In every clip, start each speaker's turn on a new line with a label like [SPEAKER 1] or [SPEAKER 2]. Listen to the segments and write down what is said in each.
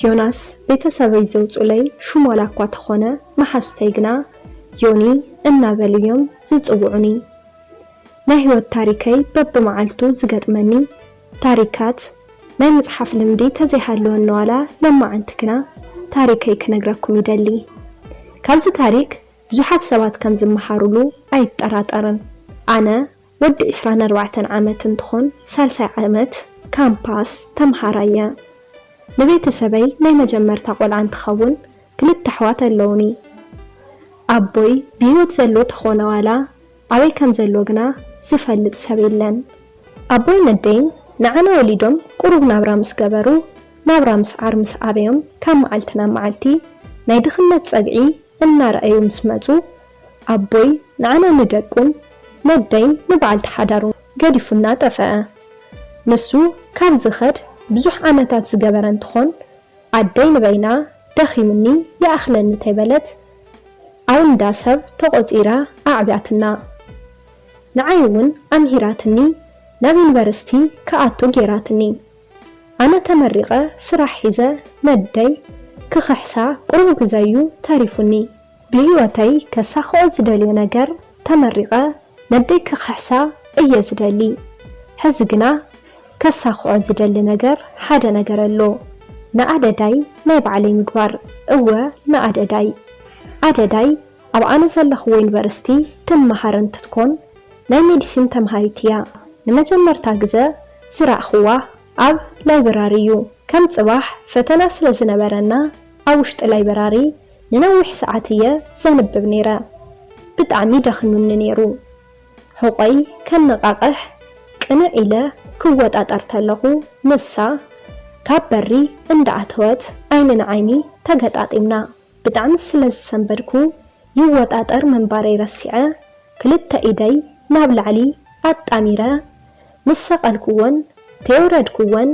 [SPEAKER 1] ዮናስ ቤተሰበይ ዘውጹለይ ሹሞላ እኳ ተኾነ መሓሱተይ ግና ዮኒ እናበልዮም ዝጽውዑኒ ናይ ህይወት ታሪከይ በብመዓልቱ ዝገጥመኒ ታሪካት ናይ መጽሓፍ ልምዲ ተዘይሃለወን ዋላ ለማዓንቲ ግና ታሪከይ ክነግረኩም ይደሊ ካብዚ ታሪክ ብዙሓት ሰባት ከም ዝመሃሩሉ ኣይጠራጠርን ኣነ ወዲ 24 ዓመት እንትኾን ሳልሳይ ዓመት ካምፓስ ተምሃራየ ንቤተሰበይ ናይ መጀመርታ ቆልዓ እንትኸውን ክልተ ኣሕዋት ኣለውኒ ኣቦይ ብሂወት ዘሎ ተኾነ ዋላ ኣበይ ከም ዘሎ ግና ዝፈልጥ ሰብ የለን ኣቦይ ነደይን ንዓና ወሊዶም ቁሩብ ናብራ ምስ ገበሩ ናብራ ምስዓር ምስ ኣበዮም ካብ መዓልትና መዓልቲ ናይ ድኽነት ፀግዒ እናረአዩ ምስ መፁ ኣቦይ ንዓና ንደቁን ነደይን ንበዓልቲ ሓዳሩ ገዲፉና ጠፍአ ንሱ ካብ ዝኸድ ብዙሕ ዓመታት ዝገበረ እንትኾን ኣደይ ንበይና ደኺምኒ ይኣኽለኒ ተይበለት ኣብ እንዳ ሰብ ተቆፂራ ኣዕብያትና ንዓይ እውን ኣምሂራትኒ ናብ ዩኒቨርሲቲ ከኣቱ ጌራትኒ ኣነ ተመሪቐ ስራሕ ሒዘ ነደይ ክኽሕሳ ቁሩብ ግዜዩ ተሪፉኒ ብህይወተይ ከሳኽኦ ዝደልዮ ነገር ተመሪቐ ነደይ ክኽሕሳ እየ ዝደሊ ሕዚ ግና ከሳኽኦ ዝደሊ ነገር ሓደ ነገር ኣሎ ንኣደዳይ ናይ ባዕለይ ምግባር እወ ንኣደዳይ ኣደዳይ ኣብ ኣነ ዘለኽዎ ዩኒቨርሲቲ ትመሃር እንትትኮን ናይ ሜዲሲን ተምሃሪት እያ ንመጀመርታ ግዜ ዝረኣኽዋ ኣብ ላይብራሪ እዩ ከም ጽባሕ ፈተና ስለ ዝነበረና ኣብ ውሽጢ ላይብራሪ ንነዊሕ ሰዓት እየ ዘንብብ ነይረ ብጣዕሚ ደኽሙኒ ነይሩ ሕቆይ ከነቃቕሕ ቅንዕ ኢለ ክወጣጠር ተለኹ ንሳ ካብ በሪ እንዳኣተወት ዓይኒ ንዓይኒ ተገጣጢምና ብጣዕሚ ስለ ዝሰንበድኩ ይወጣጠር መንባረይ ረሲዐ ክልተ ኢደይ ናብ ላዕሊ ኣጣሚረ ምስ ሰቐልኩወን ተወረድኩወን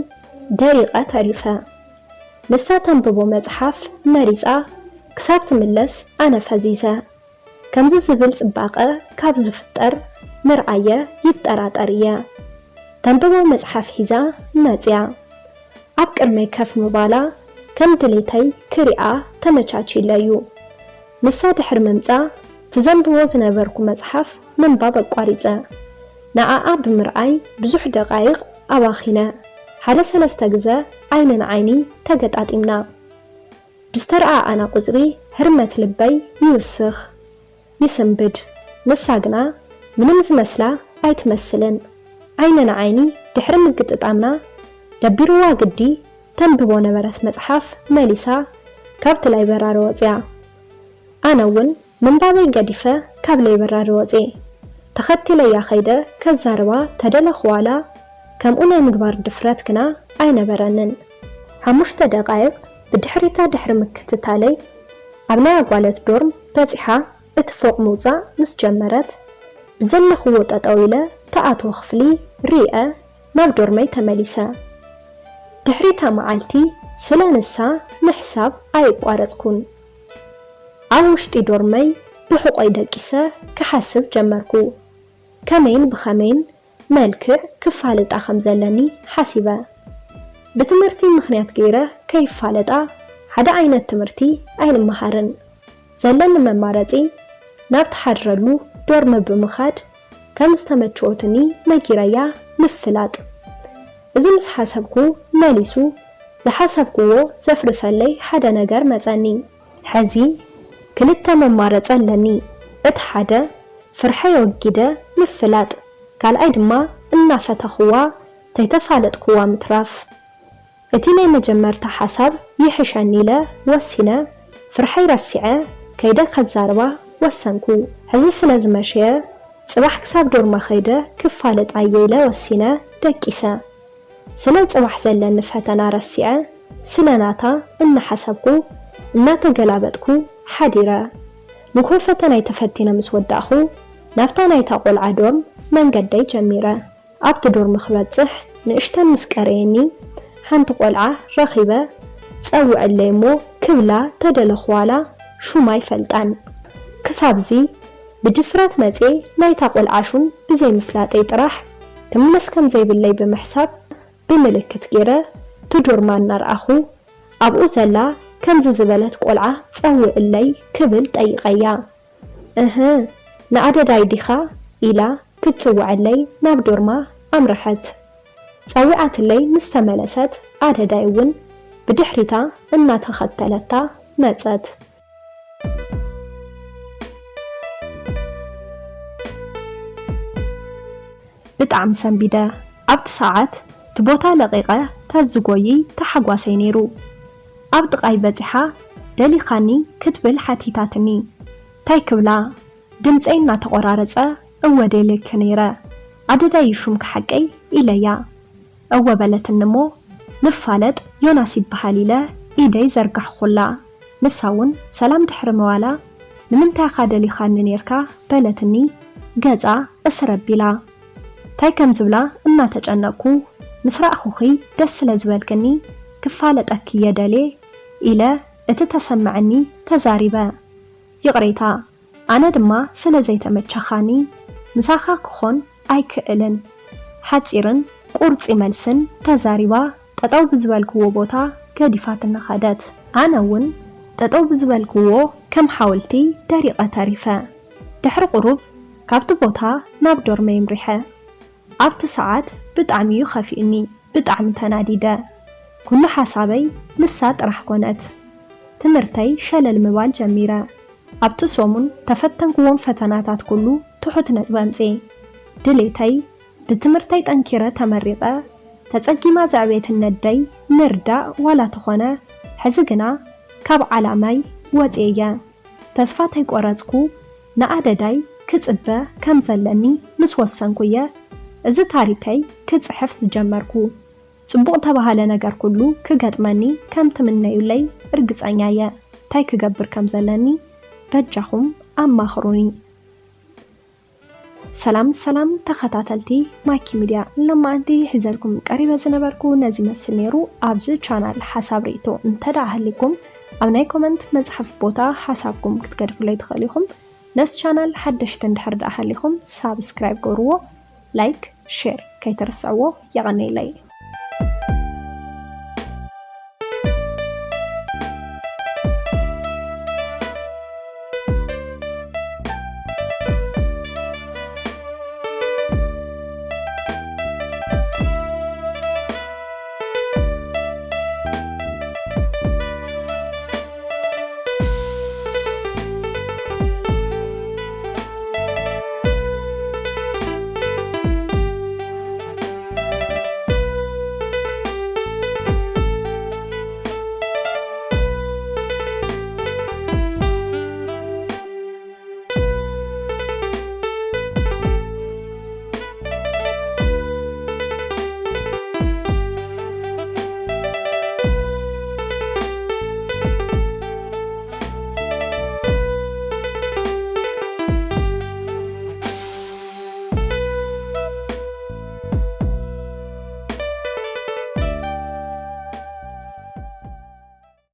[SPEAKER 1] ደሪቐ ተሪፈ ንሳ ተንብቦ መጽሓፍ መሪፃ ክሳብ ትምለስ ኣነ ፈዚዘ ከምዚ ዝብል ጽባቐ ካብ ዝፍጠር ምርኣየ ይጠራጠር እየ ተንብቦ መጽሓፍ ሒዛ መፅያ ኣብ ቅድመይ ከፍ ምባላ ከም ድሌተይ ክሪኣ ተመቻችለዩ ንሳ ድሕሪ ምምፃ ትዘንብቦ ዝነበርኩ መጽሓፍ ምንባብ ኣቋሪፀ ንኣኣ ብምርኣይ ብዙሕ ደቃይቕ ኣባኺነ ሓደ ሰለስተ ግዜ ዓይኒ ንዓይኒ ተገጣጢምና ብዝተረኣኣና ቁፅሪ ህርመት ልበይ ይውስኽ ይስንብድ ንሳ ግና ምንም ዝመስላ ኣይትመስልን ዓይኒ ንዓይኒ ድሕሪ ምግጥጣምና ደቢርዋ ግዲ ተንብቦ ነበረት መጽሓፍ መሊሳ ካብቲ ላይብራሪ ወፅያ ኣነ እውን ምንባበይ ገዲፈ ካብ ላይብራሪ ወፅየ ተኸቲለያ ኸይደ ከዛርባ ተደለኹ ዋላ ከምኡ ናይ ምግባር ድፍረት ግና ኣይነበረንን 5 ደቃይቕ ብድሕሪታ ድሕሪ ምክትታለይ ኣብ ናይ ኣጓለት ዶርም በፂሓ እቲ ፎቕ ምውፃእ ምስ ጀመረት ብዘለኽዎ ጠጠው ኢለ ተኣትዎ ክፍሊ ሪአ ናብ ዶርመይ ተመሊሰ ድሕሪታ መዓልቲ ስለ ንሳ ምሕሳብ ኣይቋረፅኩን ኣብ ውሽጢ ዶርመይ ብሕቆይ ደቂሰ ክሓስብ ጀመርኩ ከመይን ብኸመይን መልክዕ ክፋለጣ ከም ዘለኒ ሓሲበ ብትምህርቲ ምኽንያት ገይረ ከይፋለጣ ሓደ ዓይነት ትምህርቲ ኣይንመሃርን ዘለኒ መማረፂ ናብ ተሓድረሉ ዶርመ ብምኻድ ከም ዝተመቸወትኒ ነጊረያ ምፍላጥ እዚ ምስ ሓሰብኩ መሊሱ ዝሓሰብክዎ ዘፍርሰለይ ሓደ ነገር መፀኒ ሕዚ ክልተ መማረፂ ኣለኒ እቲ ሓደ ፍርሐይ ወጊደ ምፍላጥ ካልኣይ ድማ እናፈተኽዋ ተይተፋለጥክዋ ምትራፍ እቲ ናይ መጀመርታ ሓሳብ ይሕሸኒ ኢለ ወሲነ ፍርሐይ ረሲዐ ከይደ ከዛርባ ወሰንኩ ሕዚ ስለ ዝመሸየ ጽባሕ ክሳብ ዶርማ ኸይደ ክፋለጥ ኣየ ኢለ ወሲነ ደቂሰ ስለ ጽባሕ ዘለኒ ፈተና ረሲዐ ስለ ናታ እናሓሰብኩ እናተገላበጥኩ ሓዲረ ንኮ ፈተና ተፈቲነ ምስ ወዳእኹ ናብታ ናይታ ቆልዓ ዶርም መንገደይ ጀሚረ ኣብቲ ዶርም ክበፅሕ ንእሽተን ምስ ቀረየኒ ሓንቲ ቆልዓ ረኺበ ፀውዕለይ እሞ ክብላ ተደለኹ ዋላ ሹማ ይፈልጣን ክሳብዚ ብድፍረት መፄ ናይታ ቆልዓ ሹም ብዘይ ምፍላጠይ ጥራሕ ክምለስ ከም ዘይብለይ ብምሕሳብ ብምልክት ገይረ ትዶርማ እናርኣኹ ኣብኡ ዘላ ከምዚ ዝበለት ቆልዓ ፀውዕለይ ክብል ጠይቀያ ንኣደዳይ ዲኻ ኢላ ክትፅውዐለይ ናብ ዶርማ ኣምርሐት ፀዊዓትለይ ምስ ተመለሰት ኣደዳይ እውን ብድሕሪታ እናተኸተለታ መፀት ብጣዕሚ ሰንቢደ ኣብቲ ሰዓት ትቦታ ለቂቐ ተዝጎይ ተሓጓሰይ ነይሩ ኣብ ጥቃይ በፂሓ ደሊኻኒ ክትብል ሓቲታትኒ ታይ ክብላ ድምፀይ እናተቆራረፀ እወደልክ ነይረ ኣደዳይ ሹም ክሓቀይ ኢለያ እወበለትን እሞ ንፋለጥ ዮናስ ይበሃል ኢለ ኢደይ ዘርጋሕኩላ ንሳ እውን ሰላም ድሕሪ መዋላ ንምንታይ ኻ ደሊኻኒ ነርካ በለትኒ ገፃ እስረቢላ ታይ ከም ዝብላ እናተጨነቅኩ ምስ ረኣኹኺ ደስ ስለ ዝበልክኒ ክፋለጠኪ የደሌ ኢለ እቲ ተሰምዐኒ ተዛሪበ ይቕሬታ ኣነ ድማ ስለ ዘይተመቸኻኒ ምሳኻ ክኾን ኣይክእልን ሓፂርን ቁርፂ መልስን ተዛሪባ ጠጠው ብዝበልክዎ ቦታ ገዲፋት እናኸደት ኣነ እውን ጠጠው ብዝበልክዎ ከም ሓወልቲ ደሪቐ ተሪፈ ድሕሪ ቁሩብ ካብቲ ቦታ ናብ ዶርመ ይምሪሐ ኣብቲ ሰዓት ብጣዕሚ እዩ ኸፊእኒ ብጣዕሚ ተናዲደ ኩሉ ሓሳበይ ንሳ ጥራሕ ኮነት ትምህርተይ ሸለል ምባል ጀሚረ ኣብቲ ሰሙን ተፈተንክዎም ፈተናታት ኩሉ ትሑት ነጥቢ ኣምፅእ ድሌተይ ብትምህርተይ ጠንኪረ ተመሪቐ ተጸጊማ ዘዕቤት nedey ንርዳእ ዋላ ተኾነ ሕዚ ግና ካብ ዓላማይ ወፅየ ተስፋ ተይቆረጽኩ ንኣደዳይ ክጽበ ከም ዘለኒ ምስ ወሰንኩየ እዚ ታሪከይ ክጽሕፍ ዝጀመርኩ ጽቡቕ ተባሃለ ነገር ኩሉ ክገጥመኒ ከም ትምነዩለይ እርግጸኛየ ታይ ክገብር ከም ዘለኒ በጃኹም ኣማኽሩኒ ሰላም ተኸታተልቲ ማይኪ ሚድያ ለማንዲ ሒዘልኩም ቀሪበ ዝነበርኩ ነዚ መስል ነይሩ ኣብዚ ቻናል ሓሳብ ርእቶ እንተዳሃሊኩም ኣብ ናይ ኮመንት መጽሐፍ ቦታ ሓሳብኩም ክትገድፉለይ ትኽእሉኹም ነስ ቻናል ሓደሽቲ እንድሕር ዳሃሊኹም ሳብስክራይብ ገርዎ ላይክ ሼር ከይተርስዕዎ የቐነይለይ